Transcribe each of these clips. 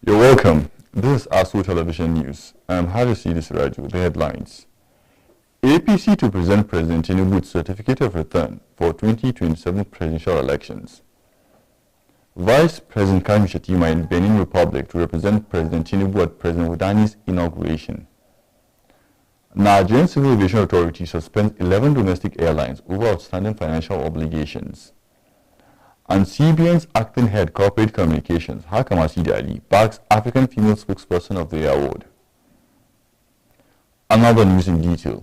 You're welcome. This is ASU Television News. I'm Harisi Disraju. The headlines. APC to present President Tinubu with certificate of return for 2027 presidential elections. Vice President Kashim Shettima in Benin Republic to represent President Tinubu at President Wadani's inauguration. Nigerian Civil Aviation Authority suspends 11 domestic airlines over outstanding financial obligations. And CBN's acting head corporate communications, Hakam Asidi Ali, bags African Female Spokesperson of the Year award. Another news in detail.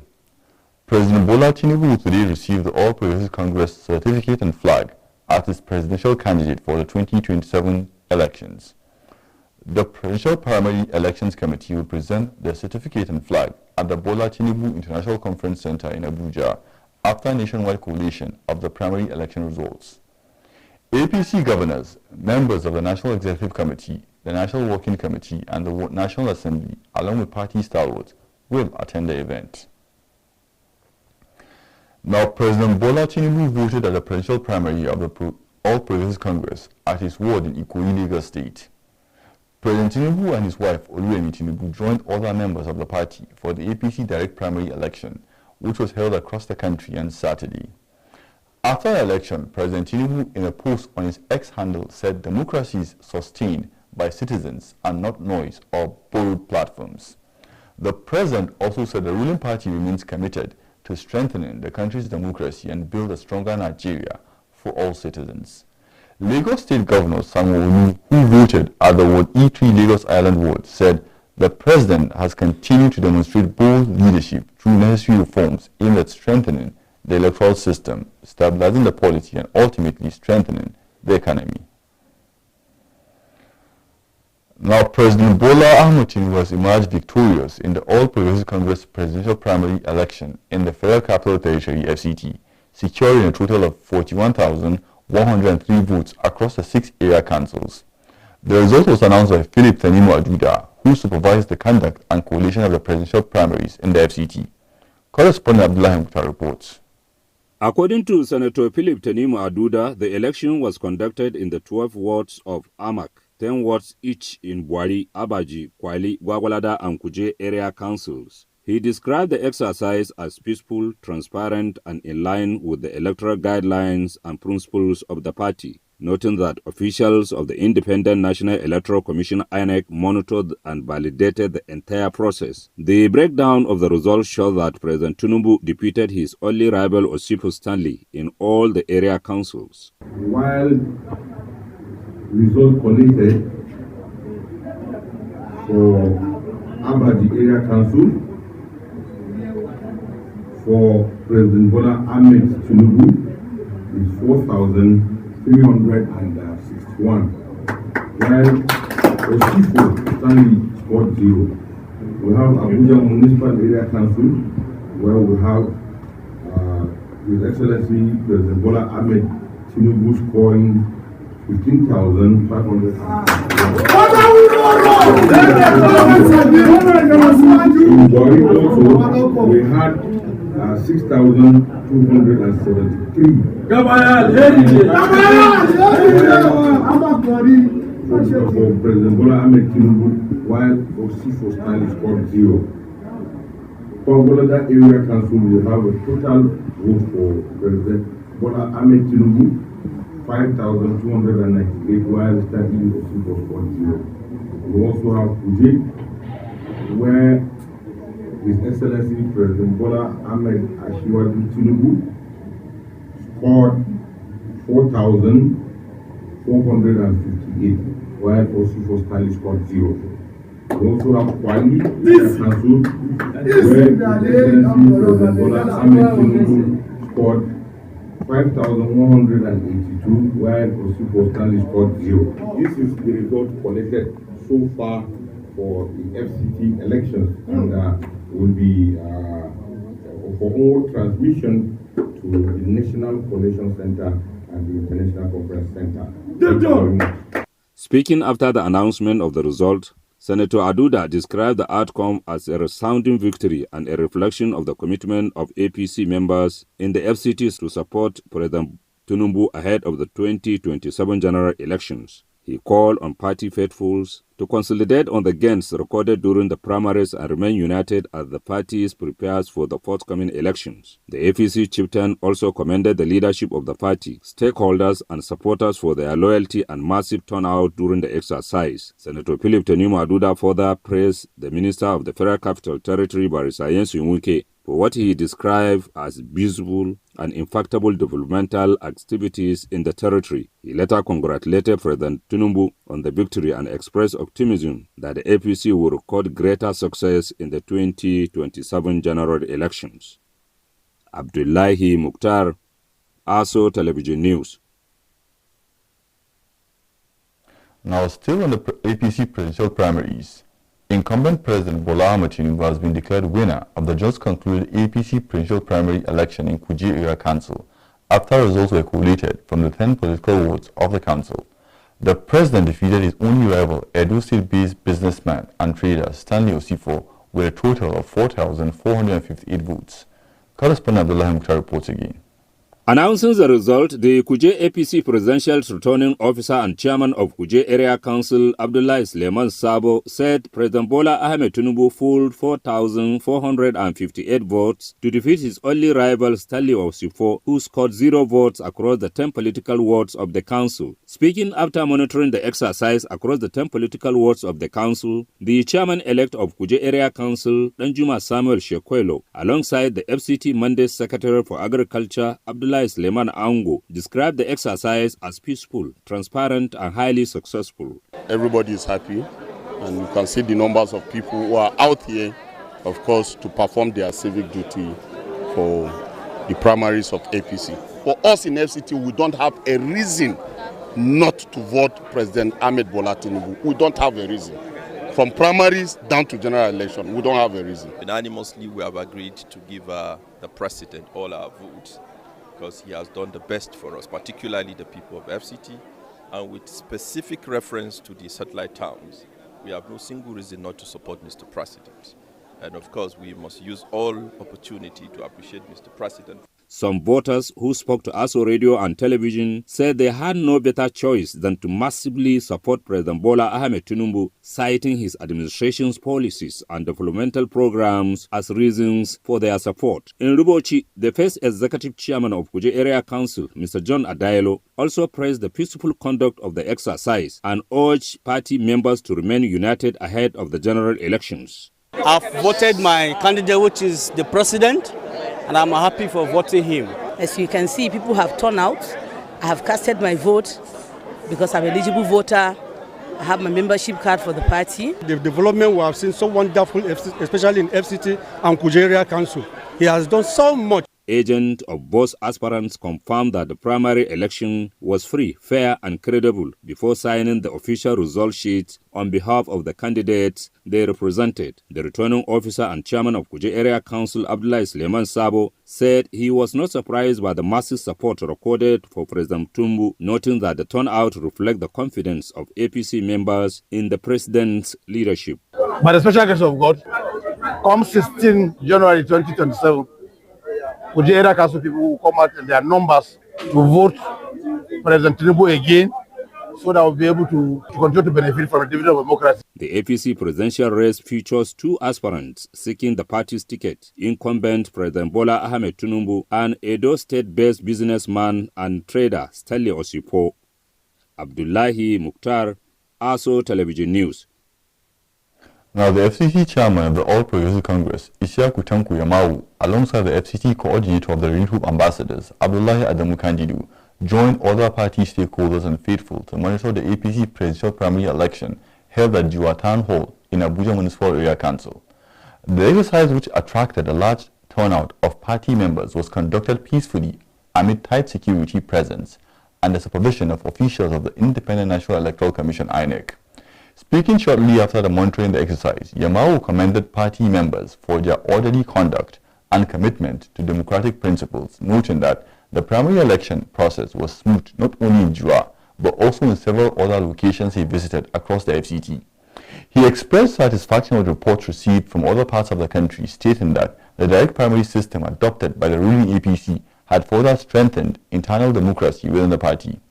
President Bola Tinubu will today receive the All Progressives Congress certificate and flag as his presidential candidate for the 2027 elections. The Presidential Primary Elections Committee will present the certificate and flag at the Bola Tinubu International Conference Center in Abuja after a nationwide collation of the primary election results. APC governors, members of the National Executive Committee, the National Working Committee, and the National Assembly, along with party stalwarts, will attend the event. Now, President Bola Tinubu voted at the presidential primary of the All Progressives Congress at his ward in Ikoyi, Lagos State. President Tinubu and his wife, Oluyemi Tinubu, joined other members of the party for the APC direct primary election, which was held across the country on Saturday. After the election, President Tinubu, in a post on his X handle, said democracy is sustained by citizens and not noise or borrowed platforms. The president also said the ruling party remains committed to strengthening the country's democracy and build a stronger Nigeria for all citizens. Lagos State Governor Sanwo-Olu, who voted at the Ward E3 Lagos Island Ward, said the president has continued to demonstrate bold leadership through necessary reforms aimed at strengthening the electoral system, stabilizing the polity, and ultimately strengthening the economy. Now, President Bola Ahmed Tinubu has emerged victorious in the All Progressives Congress presidential primary election in the Federal Capital Territory (FCT), securing a total of 41,103 votes across the 6 area councils. The result was announced by Philip Tanimu Aduda, who supervised the conduct and collation of the presidential primaries in the FCT. Correspondent Abdullah Mukhtar reports. According to Senator Philip Tanimu Aduda, the election was conducted in the 12 wards of Amak, 10 wards each in Buari, Abaji, Kwali, Gwagwalada, and Kuje area councils. He described the exercise as peaceful, transparent, and in line with the electoral guidelines and principles of the party, noting that officials of the Independent National Electoral Commission (INEC) monitored and validated the entire process. The breakdown of the results showed that President Tinubu defeated his only rival Osifo Stanley in all the area councils. While result collated for Abaji Area Council for President Bola Ahmed Tinubu is 4,361, while Osifo Stanley scored 0. We have Abuja Municipal Area Council, where we have His Excellency President Bola Ahmed Tinubu scoring 15,500. In Buari also, we had 6,273. For President Bola Ahmed Tinubu, while Osifo Stanley scored 0. For Gwagwalada Area Council, we have a total vote for President Bola Ahmed Tinubu, 5,298, while Stanley Osifo scored 0. We also have Kuje, where His Excellency President Bola Ahmed Ashiwaju Tinubu scored 4,458, while Osifo Stanley scored 0. We also have Kwali Council, where His Excellency President Bola Ahmed Tinubu scored 5,182, while Osifo Stanley scored 0. This is the result collected so far for the FCT elections, and will be for all transmission to the National Collation Center and the International Conference Center. Speaking after the announcement of the result, Senator Aduda described the outcome as a resounding victory and a reflection of the commitment of APC members in the FCTs to support President Tinubu ahead of the 2027 general elections. He called on party faithfuls to consolidate on the gains recorded during the primaries and remain united as the party prepares for the forthcoming elections. The APC chieftain also commended the leadership of the party, stakeholders and supporters for their loyalty and massive turnout during the exercise. Senator Philip Tanimu Aduda further praised the Minister of the Federal Capital Territory, Barrister Nyesom Wike, for what he described as visible and impactful developmental activities in the territory. He later congratulated President Tinubu on the victory and expressed optimism that the APC will record greater success in the 2027 general elections. Abdullahi Mukhtar, ASO Television News. Now, still on the APC presidential primaries, incumbent President Bola Ahmed Tinubu has been declared winner of the just concluded APC presidential primary election in Kuje Area Council after results were collated from the 10 political wards of the council. The president defeated his only rival, Edo State-based businessman and trader Stanley Osifo, with a total of 4,458 votes. Correspondent Abdullah Mukhtar reports again. Announcing the result, the Kuje APC Presidential Returning Officer and Chairman of Kuje Area Council, Abdullahi Suleiman Sabo, said President Bola Ahmed Tinubu pooled 4,458 votes to defeat his only rival, Stanley Osifo, who scored 0 votes across the 10 political wards of the council. Speaking after monitoring the exercise across the 10 political wards of the council, the Chairman-elect of Kuje Area Council, Danjuma Samuel Shekwelo, alongside the FCT Monday Secretary for Agriculture, Abdullahi Suleiman Ango, described the exercise as peaceful, transparent, and highly successful. Everybody is happy, and you can see the numbers of people who are out here, of course, to perform their civic duty for the primaries of APC. For us in FCT, we don't have a reason not to vote President Ahmed Bola Tinubu. We don't have a reason. From primaries down to general election, we don't have a reason. Unanimously, we have agreed to give the president all our votes, because he has done the best for us, particularly the people of FCT, and with specific reference to the satellite towns. We have no single reason not to support Mr. President. And of course, we must use all opportunity to appreciate Mr. President. Some voters who spoke to ASO Radio and Television said they had no better choice than to massively support President Bola Ahmed Tinubu, citing his administration's policies and developmental programs as reasons for their support. In Rubochi, the first executive chairman of Kuje Area Council, Mr. John Adayelo, also praised the peaceful conduct of the exercise and urged party members to remain united ahead of the general elections. I've voted my candidate, which is the president, and I'm happy for voting him. As you can see, people have turned out. I have casted my vote because I'm an eligible voter. I have my membership card for the party. The development we have seen so wonderful, especially in FCT and Kuje Area Council. He has done so much. Agent of both aspirants confirmed that the primary election was free, fair, and credible before signing the official result sheet on behalf of the candidates they represented. The returning officer and chairman of Kuje Area Council, Abdullahi Suleiman Sabo, said he was not surprised by the massive support recorded for President Tinubu, noting that the turnout reflects the confidence of APC members in the president's leadership. By the special grace of God, come 16 January 2027, Kuje Area Council people will come out in their numbers to vote President Tinubu again, so that we'll be able to continue to benefit from the dividend of democracy. The APC presidential race features 2 aspirants seeking the party's ticket, incumbent President Bola Ahmed Tinubu and Edo State-based businessman and trader Stanley Osifo. Abdullahi Mukhtar, ASO Television News. Now, the FCT chairman of the All Progressive Congress, Isiaku Tanku Yamawu, alongside the FCT coordinator of the Red Hoop ambassadors, Abdullahi Adamu Kandidu, joined other party stakeholders and faithful to monitor the APC presidential primary election held at Jua Town Hall in Abuja Municipal Area Council. The exercise, which attracted a large turnout of party members, was conducted peacefully amid tight security presence and the supervision of officials of the Independent National Electoral Commission, INEC. Speaking shortly after the monitoring the exercise, Yamawu commended party members for their orderly conduct and commitment to democratic principles, noting that the primary election process was smooth not only in Jua, but also in several other locations he visited across the FCT. He expressed satisfaction with reports received from other parts of the country, stating that the direct primary system adopted by the ruling APC had further strengthened internal democracy within the party.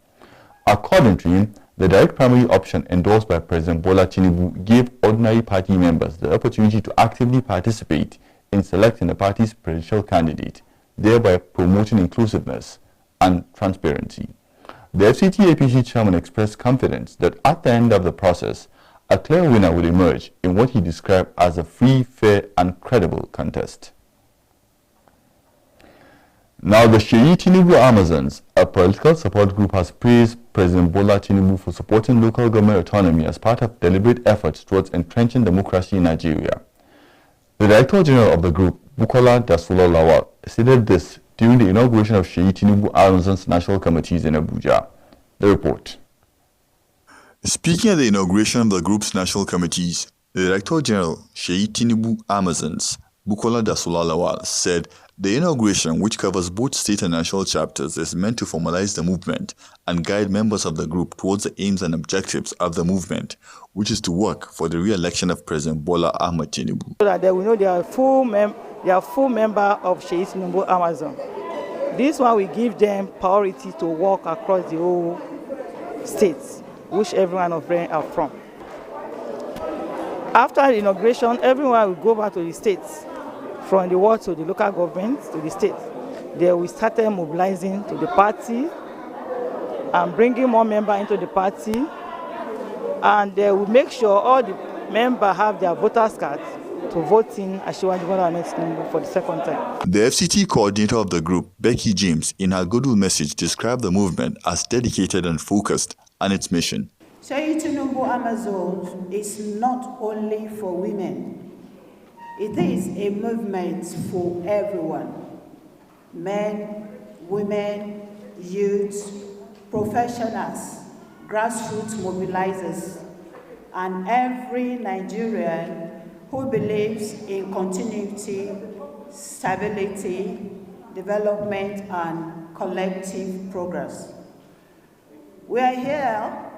According to him, The direct primary option endorsed by President Bola Tinubu gave ordinary party members the opportunity to actively participate in selecting the party's presidential candidate, thereby promoting inclusiveness and transparency. The FCT-APC chairman expressed confidence that at the end of the process, a clear winner would emerge in what he described as a free, fair, and credible contest. Now, the Sheyi Tinubu Amazons, a political support group, has praised President Bola Tinubu for supporting local government autonomy as part of deliberate efforts towards entrenching democracy in Nigeria. The Director General of the group, Bukola Dasola Lawal, stated this during the inauguration of Sheyi Tinubu Amazons National Committees in Abuja. The report. Speaking at the inauguration of the group's national committees, the Director General, Sheyi Tinubu Amazons, Bukola Dasola Lawal, said the inauguration, which covers both state and national chapters, is meant to formalize the movement and guide members of the group towards the aims and objectives of the movement, which is to work for the re-election of President Bola Ahmed Tinubu. So that they will know they are full member of Sheyi Tinubu Amazon. This one will give them priority to work across the whole states, which every one of them are from. After the inauguration, everyone will go back to the states, from the ward to the local government to the state. They will start mobilizing to the party and bringing more members into the party, and they will make sure all the members have their voters' cards to vote in Asiwaju Bola Ahmed Tinubu for the second time. The FCT coordinator of the group, Becky James, in her goodwill message described the movement as dedicated and focused on its mission. Sheyi Tinubu Amazons is not only for women. It is a movement for everyone. Men, women, youths, professionals, grassroots mobilizers, and every Nigerian who believes in continuity, stability, development, and collective progress. We are here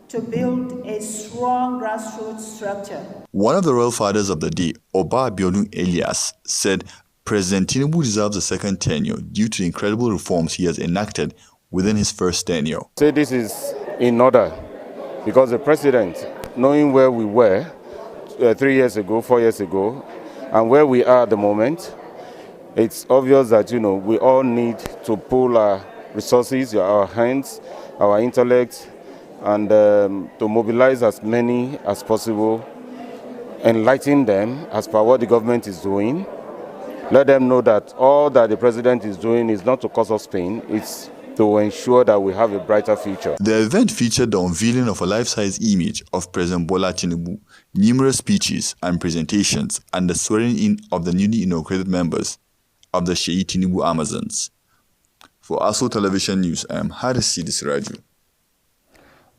to build a strong grassroots structure. One of the royal fathers of the day, Oba Abiodun Elias, said President Tinubu deserves a second tenure due to the incredible reforms he has enacted within his first tenure. Say this is in order because the president, knowing where we were 3 years ago, 4 years ago, and where we are at the moment, it's obvious that we all need to pool our resources, our hands, our intellect, and to mobilize as many as possible, enlighten them as per what the government is doing, let them know that all that the president is doing is not to cause us pain, it's to ensure that we have a brighter future. The event featured the unveiling of a life-size image of President Bola Tinubu, numerous speeches and presentations, and the swearing-in of the newly inaugurated members of the Sheyi Tinubu Amazons. For ASO Television News, I am Haris Sidisraju.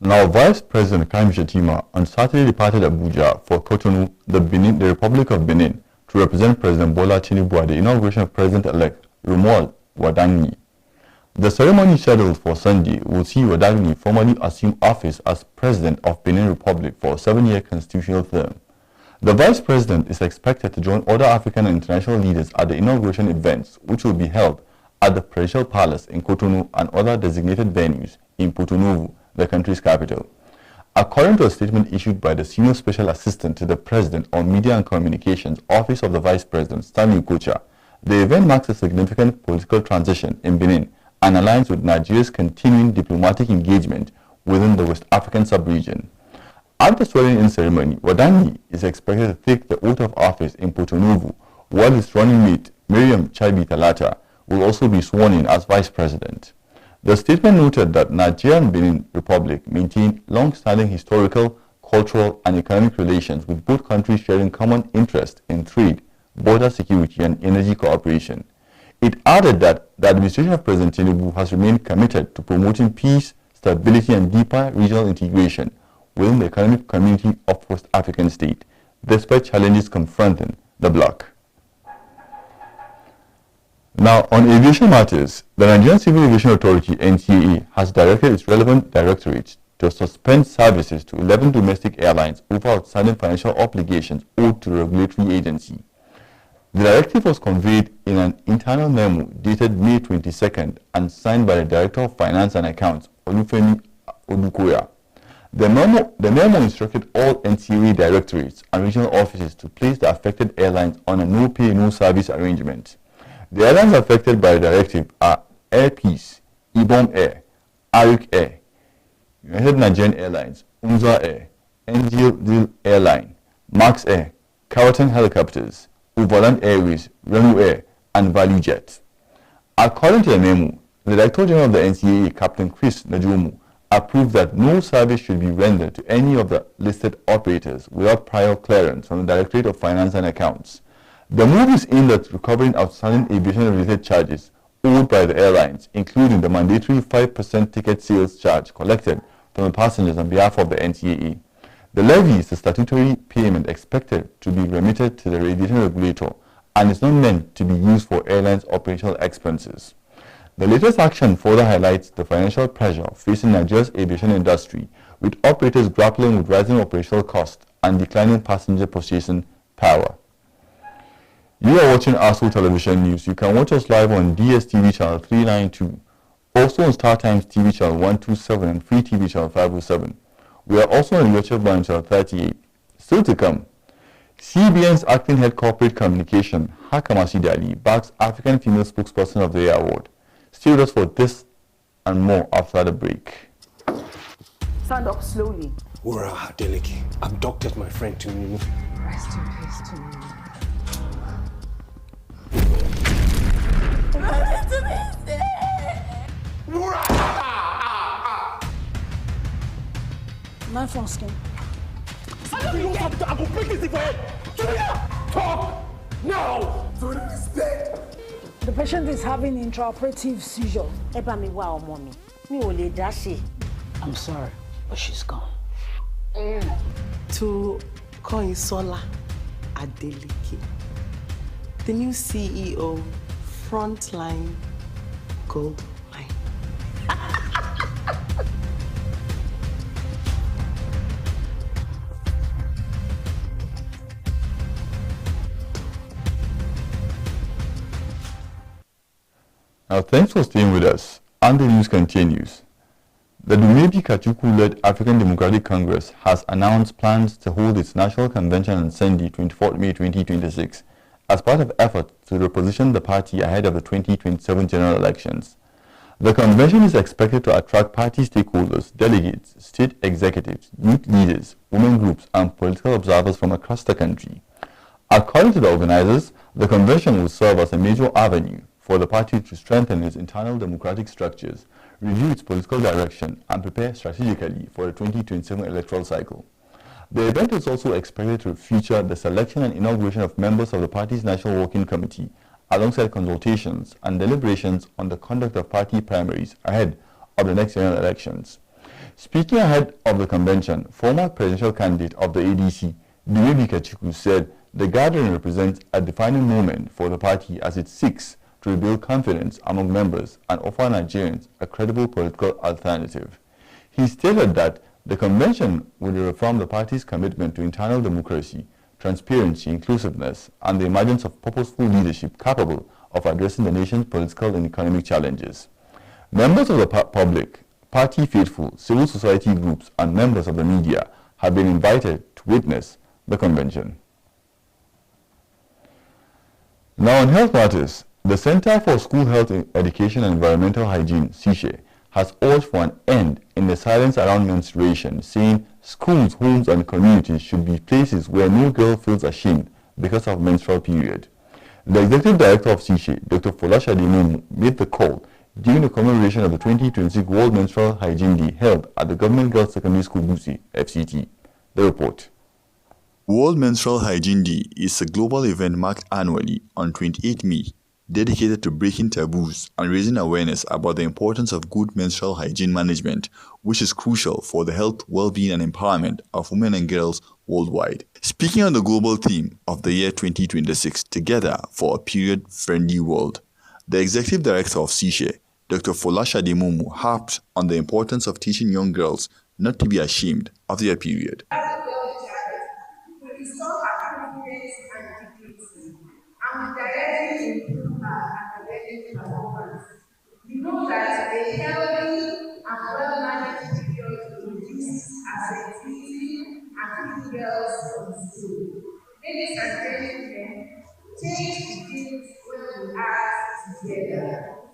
Now, Vice President Kayode Shettima on Saturday departed Abuja for Cotonou, the Republic of Benin, to represent President Bola Tinubu at the inauguration of President-elect Romuald Wadagni. The ceremony scheduled for Sunday will see Wadagni formally assume office as President of Benin Republic for a 7-year constitutional term. The Vice President is expected to join other African and international leaders at the inauguration events, which will be held at the Presidential Palace in Cotonou and other designated venues in Porto Novo, the country's capital. According to a statement issued by the Senior Special Assistant to the President on Media and Communications, Office of the Vice President, Stanley Kocha, the event marks a significant political transition in Benin and aligns with Nigeria's continuing diplomatic engagement within the West African sub-region. At the swearing-in ceremony, Wadagni is expected to take the oath of office in Porto Novo, while his running mate, Miriam Chaibi Talata, will also be sworn in as Vice President. The statement noted that Nigeria and Benin Republic maintain long-standing historical, cultural, and economic relations, with both countries sharing common interests in trade, border security, and energy cooperation. It added that the administration of President Tinubu has remained committed to promoting peace, stability, and deeper regional integration within the economic community of West African states, despite challenges confronting the bloc. Now, on aviation matters, the Nigerian Civil Aviation Authority, NCAA, has directed its relevant directorates to suspend services to 11 domestic airlines over outstanding financial obligations owed to the regulatory agency. The directive was conveyed in an internal memo dated May 22nd and signed by the Director of Finance and Accounts, Olufemi Odukoya. The memo instructed all NCAA directorates and regional offices to place the affected airlines on a no-pay, no-service arrangement. The airlines affected by the directive are Air Peace, Ibom Air, Arik Air, United Nigerian Airlines, Unza Air, NGL Airline, Max Air, Carrollton Helicopters, Overland Airways, Renu Air, and Value Jet. According to the memo, the Director General of the NCAA, Captain Chris Najomu, approved that no service should be rendered to any of the listed operators without prior clearance from the Directorate of Finance and Accounts. The move is aimed at recovering outstanding aviation-related charges owed by the airlines, including the mandatory 5% ticket sales charge collected from the passengers on behalf of the NCAA. The levy is a statutory payment expected to be remitted to the aviation regulator and is not meant to be used for airlines' operational expenses. The latest action further highlights the financial pressure facing Nigeria's aviation industry, with operators grappling with rising operational costs and declining passenger purchasing power. You are watching ASO Television News. You can watch us live on DSTV channel 392, also on StarTimes TV channel 127 and Free TV channel 507. We are also on YouTube channel 38. Still to come, CBN's acting head corporate communication, Hakamasi Dali, backs African Female Spokesperson of the Year award. Stay with us for this and more after the break. Stand up slowly. Wura Adeleke abducted my friend Tinubu. Rest in peace, Tinubu. My phone skin. I will break this thing for you. Talk now. He's dead. The patient is having intraoperative seizure. I'm sorry, but she's gone. To Koinsola Adeleke, the new CEO, Frontline Gold Line. Now, thanks for staying with us, and the news continues. The Dumebi Kachukwu-led African Democratic Congress has announced plans to hold its national convention on Sunday, 24 May 2026, as part of efforts to reposition the party ahead of the 2027 general elections. The convention is expected to attract party stakeholders, delegates, state executives, youth leaders, women groups, and political observers from across the country. According to the organizers, the convention will serve as a major avenue for the party to strengthen its internal democratic structures, review its political direction, and prepare strategically for the 2027 electoral cycle. The event is also expected to feature the selection and inauguration of members of the party's National Working Committee, alongside consultations and deliberations on the conduct of party primaries ahead of the next general elections. Speaking ahead of the convention, former presidential candidate of the ADC, Dumebi Kachukwu, said the gathering represents a defining moment for the party as it seeks to rebuild confidence among members and offer Nigerians a credible political alternative. He stated that the convention will reaffirm the party's commitment to internal democracy, transparency, inclusiveness, and the emergence of purposeful leadership capable of addressing the nation's political and economic challenges. Members of the public, party faithful, civil society groups, and members of the media have been invited to witness the convention. Now on health matters, the Center for School Health Education and Environmental Hygiene, CSHE, has urged for an end in the silence around menstruation, saying schools, homes, and communities should be places where no girl feels ashamed because of menstrual period. The Executive Director of CSHE, Dr. Folasade Mumu, made the call during the commemoration of the 2026 World Menstrual Hygiene Day held at the Government Girls Secondary School, Busi, FCT. The report. World Menstrual Hygiene Day is a global event marked annually on 28 May, dedicated to breaking taboos and raising awareness about the importance of good menstrual hygiene management, which is crucial for the health, well-being, and empowerment of women and girls worldwide. Speaking on the global theme of the year 2026, Together for a Period-Friendly World, the Executive Director of CSHE, Dr. Folasade Mumu, harped on the importance of teaching young girls not to be ashamed of their period. You know that a healthy and well-managed period induces as girls from school. Ladies and gentlemen, change begins when we act together.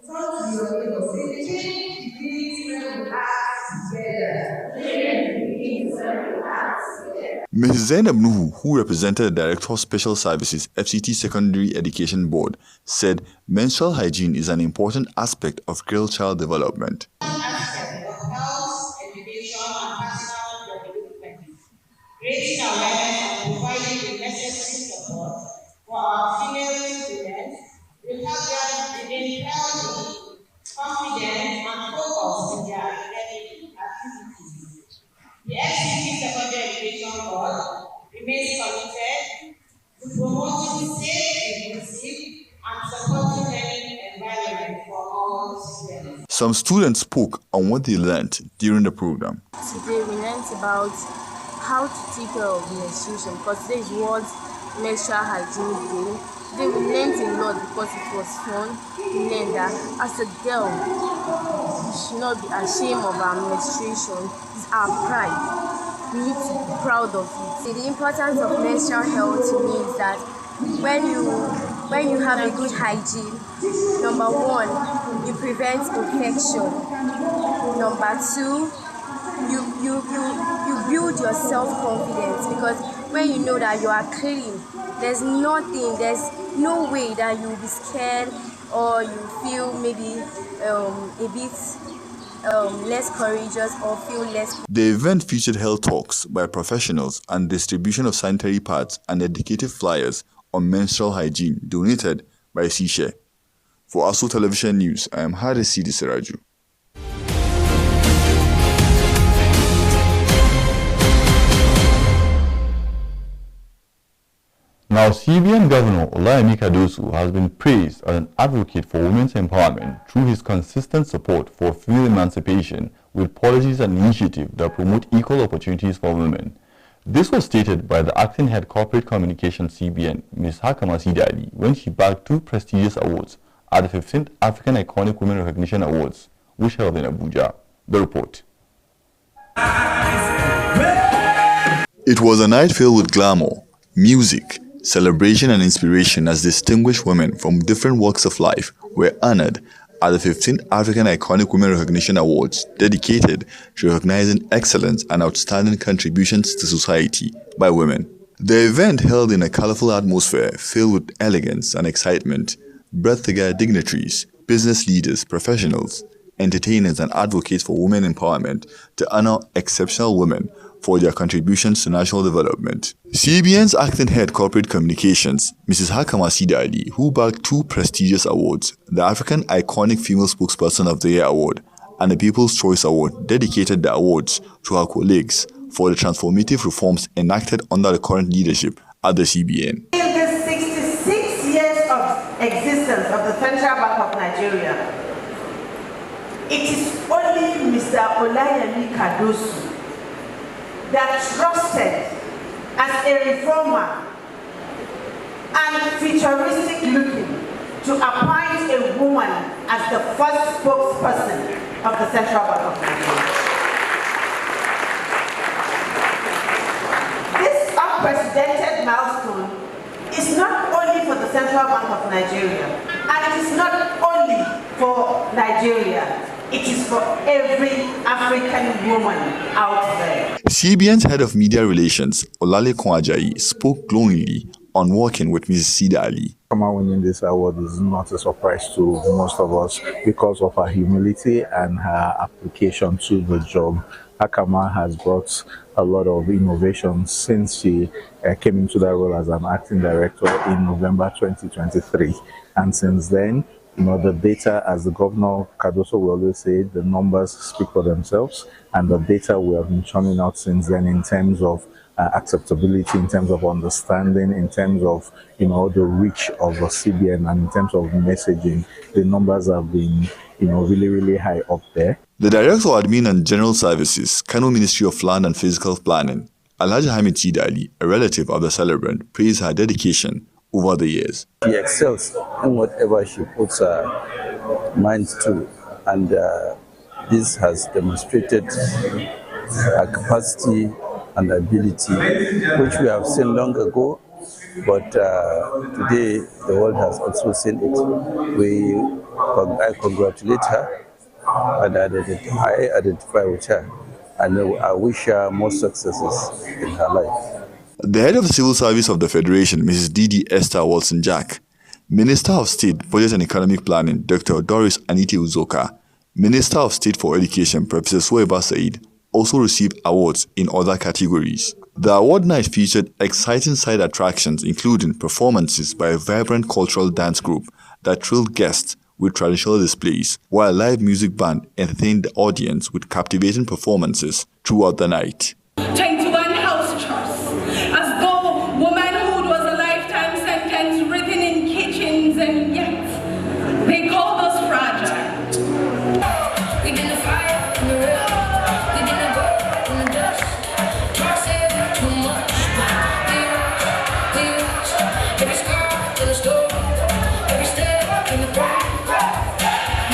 Talk to your neighbor. Say, change begins when we act together. Change begins when we act together. Mrs. Zainab Nuhu, who represented the Director of Special Services FCT Secondary Education Board, said menstrual hygiene is an important aspect of girl-child development. Aspect of health, education, and personal development. Creating awareness and providing the necessary support for our female students will help them remain healthy, confident, and focused in their academic activities. The FCT Secondary Education Board remains committed to promoting safe, inclusive, and supportive learning environment for all students. Some students spoke on what they learned during the program. Today we learned about how to take care of menstruation, because today is World Menstrual Hygiene Day. Today we learned a lot because it was fun. We learned that as a girl, we should not be ashamed of our menstruation. It's our pride. We need to be proud of it. The importance of menstrual health to me is that when you have a good hygiene, number one, you prevent infection. Number two, you build your self-confidence, because when you know that you are clean, there's no way that you'll be scared or you feel maybe a bit less courageous or feel less. The event featured health talks by professionals and distribution of sanitary pads and educative flyers on menstrual hygiene donated by Sishe. For ASO Television News, I am Haris Sidi Siraju. Now, CBN Governor Olayemi Kadosu has been praised as an advocate for women's empowerment through his consistent support for female emancipation with policies and initiatives that promote equal opportunities for women. This was stated by the acting head corporate communications CBN, Ms. Hakama Sidali, when she bagged 2 prestigious awards at the 15th African Iconic Women Recognition Awards, which held in Abuja. The report. It was a night filled with glamour, music, celebration and inspiration as distinguished women from different walks of life were honored at the 15th African Iconic Women Recognition Awards, dedicated to recognizing excellence and outstanding contributions to society by women. The event held in a colorful atmosphere filled with elegance and excitement, brought together dignitaries, business leaders, professionals, entertainers and advocates for women empowerment to honor exceptional women for their contributions to national development. CBN's acting head corporate communications, Mrs. Hakama Sidali, who bagged 2 prestigious awards, the African Iconic Female Spokesperson of the Year Award and the People's Choice Award, dedicated the awards to her colleagues for the transformative reforms enacted under the current leadership at the CBN. In the 66 years of existence of the Central Bank of Nigeria, it is only Mr. Olayemi Kadosu that trusted as a reformer and futuristic looking to appoint a woman as the first spokesperson of the Central Bank of Nigeria. This unprecedented milestone is not only for the Central Bank of Nigeria, and it is not only for Nigeria. It is for every African woman out there. CBN's head of media relations, Olalekun Ajayi, spoke glowingly on working with Mrs. Sidali. Hakama winning this award is not a surprise to most of us because of her humility and her application to the job. Hakama has brought a lot of innovation since she came into that role as an acting director in November 2023. And since then, the data, as the Governor Kadoso will always say, the numbers speak for themselves, and the data we have been churning out since then in terms of acceptability, in terms of understanding, in terms of the reach of the CBN, and in terms of messaging, the numbers have been really, really high up there. The Director of Admin and General Services, Kano Ministry of Land and Physical Planning, Alhaji Hamid Sidali, a relative of the celebrant, praised her dedication over the years. She excels in whatever she puts her mind to, and this has demonstrated her capacity and ability, which we have seen long ago, but today the world has also seen it. I congratulate her, and I identify with her, and I wish her more successes in her life. The head of the Civil Service of the Federation, Mrs. Didi Esther Wilson-Jack, Minister of State, Budget and Economic Planning, Dr. Doris Anite Uzoka, Minister of State for Education, Professor Suwaiba Said, also received awards in other categories. The award night featured exciting side attractions, including performances by a vibrant cultural dance group that thrilled guests with traditional displays, while a live music band entertained the audience with captivating performances throughout the night. 21 house chores, as though womanhood was a lifetime sentence written in kitchens, and yet they called us fragile. We did the fire in the river, we did the gold in the dust. Talk said too much, every scar in the store, every step in the ground.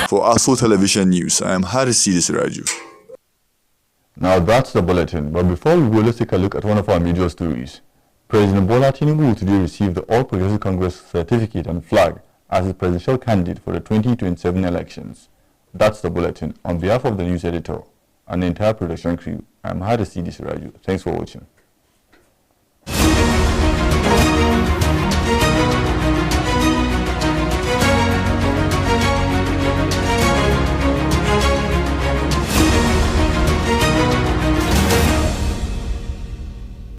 For ASO Television News, I am Harisi Siraju. Now that's the bulletin, but before we go, let's take a look at one of our media stories. President Bola Tinubu today received the All Progressive Congress certificate and flag as his presidential candidate for the 2027 elections. That's the bulletin. On behalf of the news editor and the entire production crew, I'm Harisi Siraju. Thanks for watching.